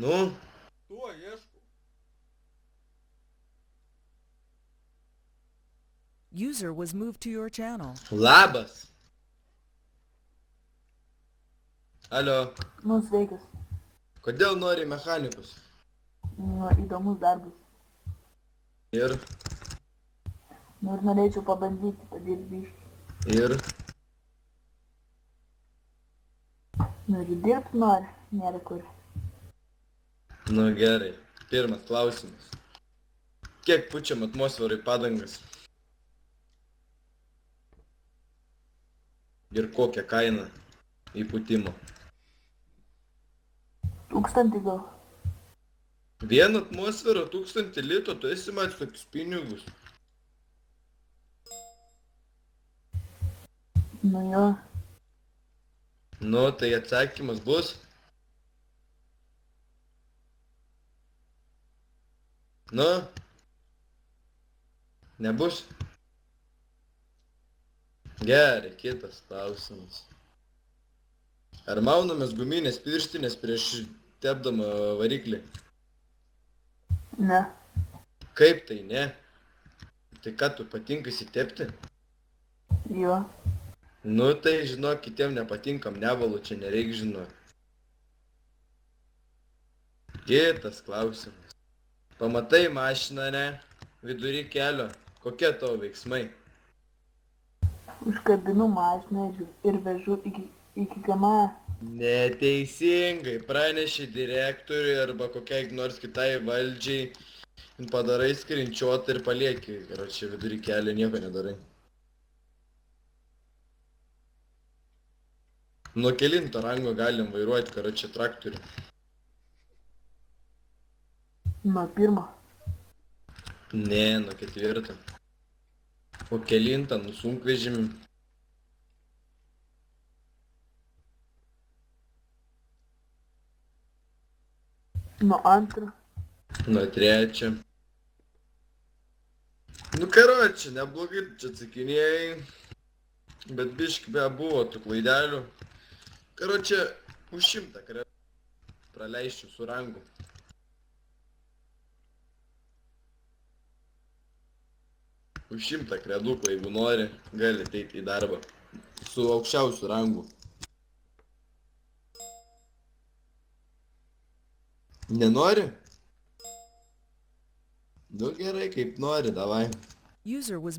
Nu, Tuo ieškau. User was moved to your channel. labas. Alio, Nu, sveikas. kodėl nori mechanikus? Nu, įdomus darbas. Ir, Nu, ir norėčiau pabandyti padirbti biškį. ir, Nu, ir dirbti nori, nėra kur. nu gerai. Pirmas klausimas. Kiek pučiam atmosferai padangas? Ir kokią kainą įpūtimo? 1000 gal. Vieną atmosferą 1000 litų, tu esi matęs tokius pinigus. Nu jo, Nu, tai atsakymas bus. Nu, nebus. Gerai, kitas klausimas. Ar maunamės guminės pirštinės prieš tepdamą variklį? ne. Kaip tai ne? Tai ką tu patinka įsitepti? Jo. Nu tai žinok, kitiem nepatinkam, nevalu, čia nereik žinoti. Kitas klausimas. Pamatai mašiną, ne? Vidury kelio. Kokie tavo veiksmai? Užkabinu mašiną ir vežu iki GMA. Neteisingai. Praneši direktoriui arba kokiai nors kitai valdžiai. Padarai skrinčiuotą ir palieki. Ir čia vidury kelio nieko nedarai. Nuo kelinto rango galim vairuoti, karočią traktorių. Nuo 1. Ne, nuo 4. O kelintą nuo sunkvežimį. Nuo 2. Nuo 3. Nu karočią, neblogai čia atsakinėjai. Bet biški be buvo tų klaidelių. Karočią, už 100 kredų praleisčiau su rangu. Už 100 kredukų, jeigu nori, gali ateiti į darbą. Su aukščiausiu rangu. Nenori? Nu gerai, kaip nori, davai. User was